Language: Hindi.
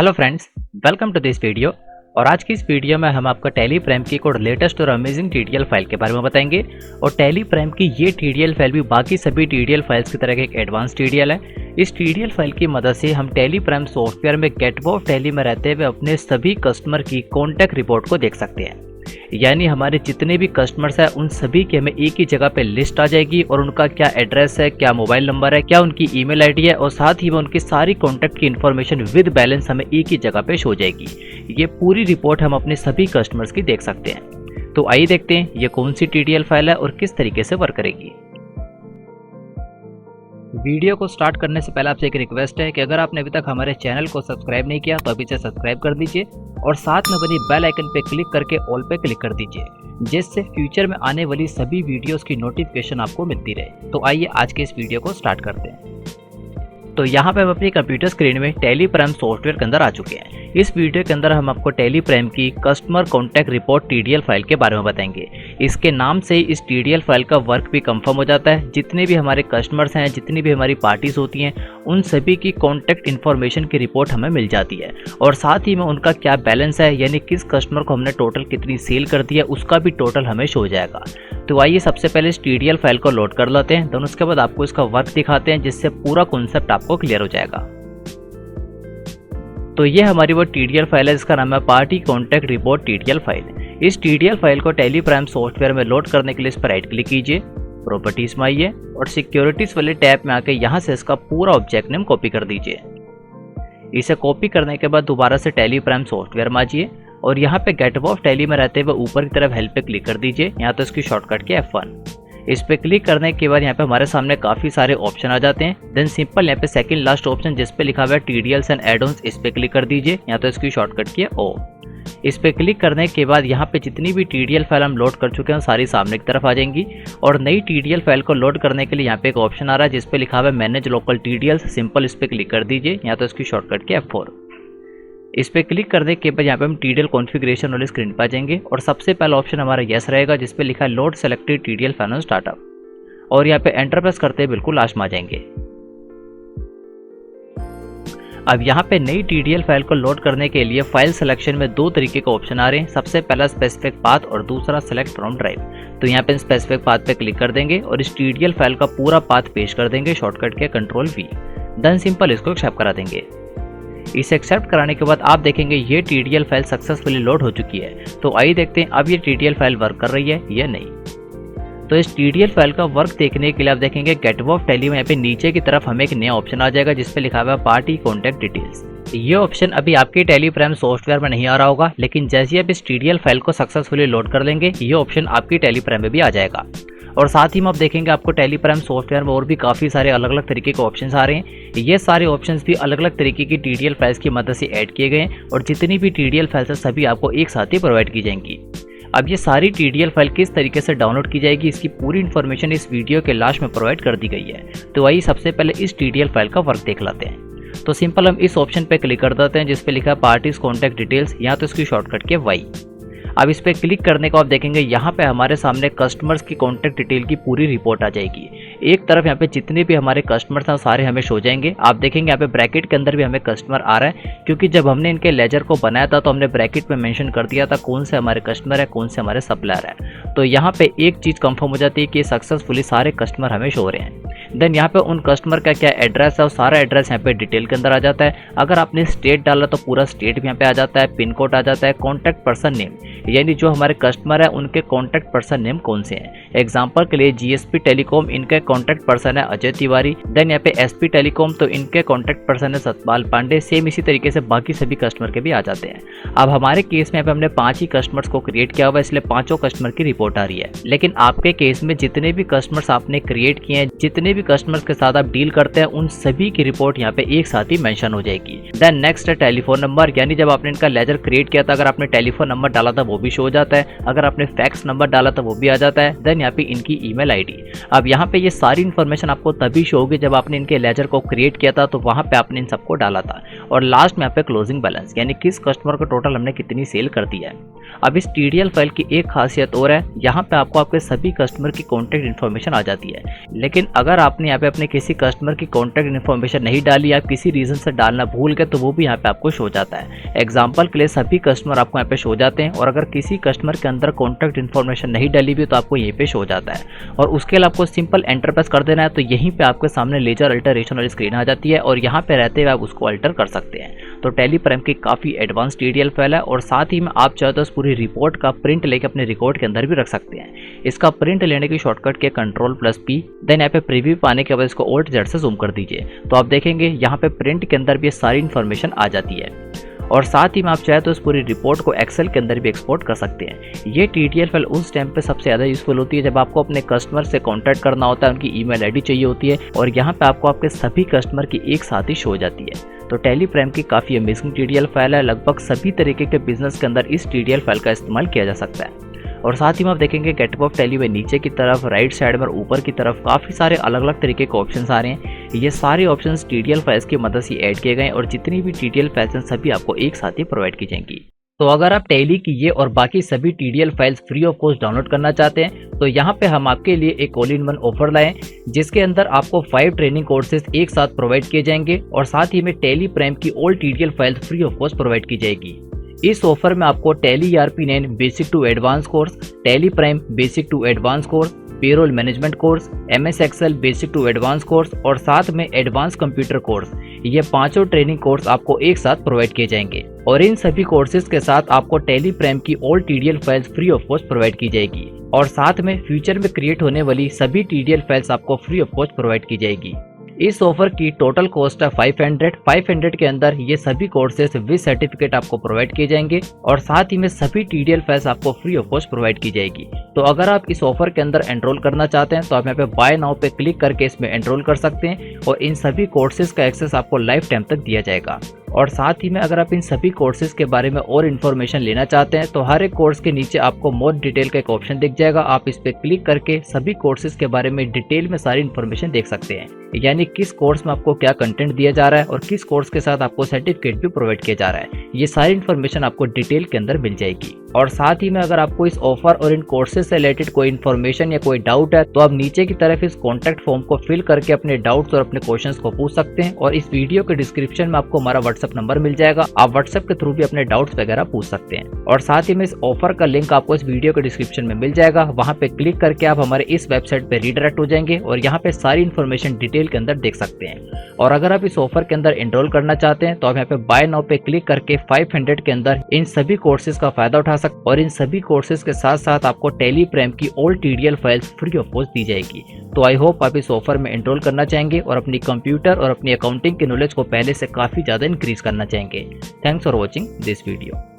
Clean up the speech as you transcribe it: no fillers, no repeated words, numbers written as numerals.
Hello friends, welcome to this video. और आज की इस वीडियो में हम आपको टैली प्राइम की कोड लेटेस्ट और अमेजिंग टीडीएल फाइल के बारे में बताएंगे। और टैली प्राइम की ये टीडीएल फाइल भी बाकी सभी टीडीएल फाइल्स की तरह एक एडवांस टीडीएल है। इस टीडीएल फाइल की मदद से हम टैली प्राइम सॉफ्टवेयर में गेटवे ऑफ टैली में रहते हुए अपने सभी कस्टमर की कॉन्टैक्ट रिपोर्ट को देख सकते हैं। यानी हमारे जितने भी कस्टमर्स हैं उन सभी की हमें एक ही जगह पे लिस्ट आ जाएगी और उनका क्या एड्रेस है, क्या मोबाइल नंबर है, क्या उनकी ईमेल आईडी है और साथ ही में उनकी सारी कॉन्टैक्ट की इन्फॉर्मेशन विद बैलेंस हमें एक ही जगह पे शो जाएगी। ये पूरी रिपोर्ट हम अपने सभी कस्टमर्स की देख सकते हैं। तो आइए देखते हैं ये कौन सी टीडीएल फाइल है और किस तरीके से वर्क करेगी। वीडियो को स्टार्ट करने से पहले आपसे एक रिक्वेस्ट है कि अगर आपने अभी तक हमारे चैनल को सब्सक्राइब नहीं किया तो अभी से सब्सक्राइब कर दीजिए और साथ में बनी बेल आइकन पे क्लिक करके ऑल पे क्लिक कर दीजिए, जिससे फ्यूचर में आने वाली सभी वीडियोस की नोटिफिकेशन आपको मिलती रहे। तो आइए आज के इस वीडियो को स्टार्ट करते हैं। तो यहाँ पे हम अपनी कंप्यूटर स्क्रीन में टैली प्राइम सॉफ्टवेयर के अंदर आ चुके हैं। इस वीडियो के अंदर हम आपको टैली प्राइम की customer contact report TDL file के बारे में बताएंगे। इसके नाम से ही इस टीडीएल फाइल का वर्क भी कंफर्म हो जाता है। जितने भी हमारे कस्टमर्स हैं, जितनी भी हमारी पार्टीज होती हैं, उन सभी की कॉन्टैक्ट इन्फॉर्मेशन की रिपोर्ट हमें मिल जाती है और साथ ही में उनका क्या बैलेंस है, यानी किस कस्टमर को हमने टोटल कितनी सेल कर दी है उसका भी टोटल हमें शो हो जाएगा। तो आइए सबसे पहले इस टीडीएल फाइल को लोड कर लेते हैं, तो उसके बाद आपको इसका वर्क दिखाते हैं, जिससे पूरा कॉन्सेप्ट आपको क्लियर हो जाएगा। तो ये हमारी वो टीडीएल फाइल है जिसका नाम है party contact report TDL file. इस टीडीएल फाइल को टैली प्राइम सॉफ्टवेयर में लोड करने के लिए इस पर राइट क्लिक कीजिए, प्रॉपर्टीज में आइए और सिक्योरिटीज वाले टैब में आके यहाँ से इसका पूरा ऑब्जेक्ट नेम कॉपी कर दीजिए। इसे कॉपी करने के बाद दोबारा से टैली प्राइम सॉफ्टवेयर में आइए और यहाँ पे गेटवे ऑफ टैली में रहते हुए ऊपर की तरफ हेल्प पे क्लिक कर दीजिए। यहाँ तो इसकी शॉर्टकट की F1। इस पे क्लिक करने के बाद यहाँ पे हमारे सामने काफी सारे ऑप्शन आ जाते हैं। देन सिंपल यहाँ पे सेकंड लास्ट ऑप्शन जिस पे लिखा हुआ है टीडीएल्स एंड एड-ऑन्स, इस पे क्लिक कर दीजिए। यहाँ तो इसकी शॉर्टकट की है O। इस पे क्लिक करने के बाद यहाँ पे जितनी भी टीडीएल फाइल हम लोड कर चुके हैं सारी सामने की तरफ आ जाएंगी और नई टीडीएल फाइल को लोड करने के लिए यहाँ पे एक ऑप्शन आ रहा है जिस पे लिखा हुआ है मैनेज लोकल टीडीएल्स, सिंपल इस पे क्लिक कर दीजिए। यहाँ तो इसकी शॉर्टकट की F4। इस पे क्लिक करने के बाद यहाँ पे हम टीडीएल कॉन्फ़िगरेशन वाले स्क्रीन पर आ जाएंगे और सबसे पहला ऑप्शन हमारा यस रहेगा जिस पे लिखा है load selected TDL file startup और यहाँ पे एंटर प्रेस करते बिल्कुल लास्ट में आ जाएंगे। अब यहाँ पे नई टीडीएल फाइल को लोड करने के लिए फाइल सिलेक्शन में दो तरीके का ऑप्शन आ रहे हैं। सबसे पहला स्पेसिफिक पाथ और दूसरा सेलेक्ट फ्रॉम ड्राइव। तो यहाँ पे स्पेसिफिक पाथ पे क्लिक कर देंगे और इस टीडीएल फाइल का पूरा पाथ पेश कर देंगे शॉर्टकट के Ctrl+V। देन सिंपल इसको एक्सेप्ट करा देंगे। इसे एक्सेप्ट कराने के बाद आप देखेंगे ये टीडीएल फाइल सक्सेसफुली लोड हो चुकी है। तो आइए देखते हैं अब ये टीडीएल फाइल वर्क कर रही है या नहीं। तो इस टीडीएल फाइल का वर्क देखने के लिए आप देखेंगे गेटवे ऑफ टैली में यहाँ पे नीचे की तरफ हमें एक नया ऑप्शन आ जाएगा जिस पे लिखा हुआ है पार्टी कॉन्टैक्ट डिटेल्स। ये ऑप्शन अभी आपके टैली प्राइम सॉफ्टवेयर में नहीं आ रहा होगा, लेकिन जैसे आप इस टीडीएल फाइल को सक्सेसफुली लोड कर लेंगे ये ऑप्शन आपकी टैली प्राइम में भी आ जाएगा। और साथ ही में आप देखेंगे आपको टैली प्राइम सॉफ्टवेयर में और भी काफ़ी सारे अलग अलग तरीके के ऑप्शंस आ रहे हैं। ये सारे ऑप्शंस भी अलग अलग तरीके की टीडीएल फाइल्स की मदद से ऐड किए गए हैं और जितनी भी टीडीएल फाइल्स है सभी आपको एक साथ ही प्रोवाइड की जाएंगी। अब ये सारी टीडीएल फाइल किस तरीके से डाउनलोड की जाएगी इसकी पूरी इन्फॉर्मेशन इस वीडियो के लास्ट में प्रोवाइड कर दी गई है। तो आइए सबसे पहले इस टीडीएल फाइल का वर्क देख लेते हैं। तो सिंपल हम इस ऑप्शन पे क्लिक कर देते हैं जिस पे लिखा है पार्टीज कॉन्टैक्ट डिटेल्स। यहाँ तो इसकी शॉर्टकट की Y। अब इस पे क्लिक करने को आप देखेंगे यहाँ पे हमारे सामने कस्टमर्स की कॉन्टैक्ट डिटेल की पूरी रिपोर्ट आ जाएगी। एक तरफ यहाँ पे जितने भी हमारे कस्टमर्स हैं सारे हमें शो जाएंगे। आप देखेंगे यहाँ पे ब्रैकेट के अंदर भी हमें कस्टमर आ रहा है, क्योंकि जब हमने इनके लेजर को बनाया था तो हमने ब्रैकेट में मेंशन कर दिया था कौन से हमारे कस्टमर है, कौन से हमारे सप्लायर है। तो यहाँ पे एक चीज़ कंफर्म हो जाती है कि सक्सेसफुली सारे कस्टमर हमें शो हो रहे हैं। देन यहाँ पे उन कस्टमर का क्या एड्रेस है और सारा एड्रेस यहाँ पे डिटेल के अंदर आ जाता है। अगर आपने स्टेट डाला तो पूरा स्टेट भी यहाँ पे आ जाता है, पिन कोड आ जाता है, कॉन्टैक्ट पर्सन नेम यानी जो हमारे कस्टमर है उनके कॉन्टैक्ट पर्सन नेम कौन से हैं। एग्जांपल के लिए जीएसपी टेलीकॉम, इनके कॉन्टैक्ट पर्सन है अजय तिवारी। देन यहाँ पे एसपी टेलीकॉम, तो इनके कॉन्टैक्ट पर्सन है सतपाल पांडे। सेम इसी तरीके से बाकी सभी कस्टमर के भी आ जाते हैं। अब हमारे केस में यहाँ पे हमने 5 ही कस्टमर्स को क्रिएट किया हुआ है, इसलिए 5 कस्टमर की रिपोर्ट आ रही है। लेकिन आपके केस में जितने भी कस्टमर्स आपने क्रिएट किए हैं, जितने भी कस्टमर्स के साथ आप डील करते हैं, उन सभी की रिपोर्ट यहाँ पे एक साथ ही मेंशन हो जाएगी। देन नेक्स्ट है टेलीफोन नंबर, यानी जब आपने इनका लेजर क्रिएट किया था अगर आपने टेलीफोन नंबर डाला था वो भी शो हो जाता है, अगर आपने फैक्स नंबर डाला था वो भी आ जाता है, देन यहाँ पे इनकी ईमेल आईडी। अब यहाँ पे ये सारी इन्फॉर्मेशन आपको तभी शो होगी जब आपने इनके लेजर को क्रिएट किया था, तो वहाँ पे आपने इन सबको डाला था। और लास्ट में यहाँ पे क्लोजिंग बैलेंस, यानी किस कस्टमर को टोटल हमने कितनी सेल कर दी है। अब इस TDL फाइल की एक खासियत और है, यहाँ पे आपको आपके सभी कस्टमर की कॉन्टैक्ट इन्फॉर्मेशन आ जाती है। लेकिन अगर आपने यहाँ पे अपने किसी कस्टमर की कॉन्टैक्ट इन्फॉर्मेशन नहीं डाली या किसी रीजन से डालना भूल गए, तो वो भी यहाँ पे आपको शो जाता है। एग्जाम्पल के लिए सभी कस्टमर आपको यहाँ पे शो जाते हैं, और अगर किसी कस्टमर के अंदर कॉन्टैक्ट इन्फॉर्मेशन नहीं डाली भी तो आपको यहीं पे शो जाता है। और उसके लिए आपको सिंपल एंटर प्रेस कर देना है, तो यहीं पे आपके सामने लेजर अल्टरेशन वाली स्क्रीन आ जाती है, और यहाँ पे रहते हुए आप उसको अल्टर कर सकते हैं। तो टैली प्राइम की काफ़ी एडवांस TDL फाइल है, और साथ ही में आप चाहे तो उस पूरी रिपोर्ट का प्रिंट लेके अपने रिकॉर्ड के अंदर भी रख सकते हैं। इसका प्रिंट लेने की शॉर्टकट के Ctrl+P, देन यहाँ पे प्रीव्यू पाने के बाद इसको Alt+Z से जूम कर दीजिए, तो आप देखेंगे यहाँ पे प्रिंट के अंदर भी ये सारी इन्फॉर्मेशन आ जाती है। और साथ ही में आप चाहे तो इस पूरी रिपोर्ट को एक्सेल के अंदर भी एक्सपोर्ट कर सकते हैं। ये TDL फाइल उस टाइम पे सबसे ज़्यादा यूजफुल होती है जब आपको अपने कस्टमर से कांटेक्ट करना होता है, उनकी ईमेल आईडी चाहिए होती है, और यहाँ पे आपको आपके सभी कस्टमर की एक साथ ही शो हो जाती है। तो टैली प्राइम की काफ़ी अमेजिंग TDL फाइल है, लगभग सभी तरीके के बिजनेस के अंदर इस TDL फाइल का इस्तेमाल किया जा सकता है। और साथ ही में आप देखेंगे गेटअप ऑफ टैली में नीचे की तरफ, राइट साइड में और ऊपर की तरफ काफ़ी सारे अलग अलग तरीके के ऑप्शंस आ रहे हैं। ये सारे ऑप्शंस TDL फाइल्स की मदद से ऐड किए गए हैं, और जितनी भी TDL फाइल्स हैं सभी आपको एक साथ ही प्रोवाइड की जाएंगी। तो अगर आप टैली की ये और बाकी सभी TDL files free of cost download करना चाहते हैं, तो यहाँ पे हम आपके लिए एक ऑल इन वन ऑफर लाए, जिसके अंदर आपको 5 ट्रेनिंग कोर्सेज एक साथ प्रोवाइड किए जाएंगे, और साथ ही में टैली प्राइम की all TDL files free of cost provide की जाएगी। इस ऑफर में आपको Tally ERP9 basic to advance course, Tally Prime basic to advance course, payroll management course, MS Excel basic to advance course, और साथ में एडवांस कंप्यूटर कोर्स, ये पांचों ट्रेनिंग कोर्स आपको एक साथ प्रोवाइड किए जाएंगे। और इन सभी कोर्सेज के साथ आपको टैली प्राइम की all TDL files free of cost provide की जाएगी, और साथ में फ्यूचर में क्रिएट होने वाली सभी TDL फाइल्स आपको फ्री ऑफ कॉस्ट प्रोवाइड की जाएगी। इस ऑफर की टोटल कॉस्ट है 500 के अंदर ये सभी कोर्सेज विद सर्टिफिकेट आपको प्रोवाइड किए जाएंगे, और साथ ही में सभी TDL फाइल्स आपको फ्री ऑफ कॉस्ट प्रोवाइड की जाएगी। तो अगर आप इस ऑफर के अंदर एनरोल करना चाहते हैं, तो आप यहाँ पे बाय नाउ पे क्लिक करके इसमें एनरोल कर सकते हैं, और इन सभी कोर्सेज का एक्सेस आपको लाइफ टाइम तक दिया जाएगा। और साथ ही में अगर आप इन सभी कोर्सेज के बारे में और इन्फॉर्मेशन लेना चाहते हैं, तो हर एक कोर्स के नीचे आपको मोर डिटेल का एक ऑप्शन दिख जाएगा। आप इस पे क्लिक करके सभी कोर्सेज के बारे में डिटेल में सारी इन्फॉर्मेशन देख सकते हैं, यानी किस कोर्स में आपको क्या कंटेंट दिया जा रहा है और किस कोर्स के साथ आपको सर्टिफिकेट भी प्रोवाइड किया जा रहा है। ये सारी इन्फॉर्मेशन आपको डिटेल के अंदर मिल जाएगी। और साथ ही में अगर आपको इस ऑफर और इन कोर्सेज से रिलेटेड कोई इन्फॉर्मेशन या कोई डाउट है, तो आप नीचे की तरफ इस कॉन्टैक्ट फॉर्म को फिल करके अपने डाउट्स और अपने क्वेश्चंस को पूछ सकते हैं। और इस वीडियो के डिस्क्रिप्शन में आपको हमारा व्हाट्सएप नंबर मिल जाएगा, आप व्हाट्सएप के थ्रू भी अपने डाउट्स वगैरह पूछ सकते हैं। और साथ ही में इस ऑफर का लिंक आपको इस वीडियो के डिस्क्रिप्शन में मिल जाएगा, वहाँ पे क्लिक करके आप हमारे इस वेबसाइट पे रीडायरेक्ट हो जाएंगे, और यहाँ पे सारी इन्फॉर्मेशन डिटेल के अंदर देख सकते हैं। और अगर आप इस ऑफर के अंदर एनरोल करना चाहते हैं, तो आप यहाँ पे बाय नाउ पे क्लिक करके 500 के अंदर इन सभी कोर्सेज का फायदा उठा सकते, और इन सभी कोर्सेज के साथ साथ आपको टैली प्राइम की all TDL files free of cost दी जाएगी। तो आई होप आप इस ऑफर में एनरोल करना चाहेंगे और अपनी कंप्यूटर और अपनी अकाउंटिंग की नॉलेज को पहले से काफी ज्यादा इंक्रीज करना चाहेंगे। Thanks for watching this video.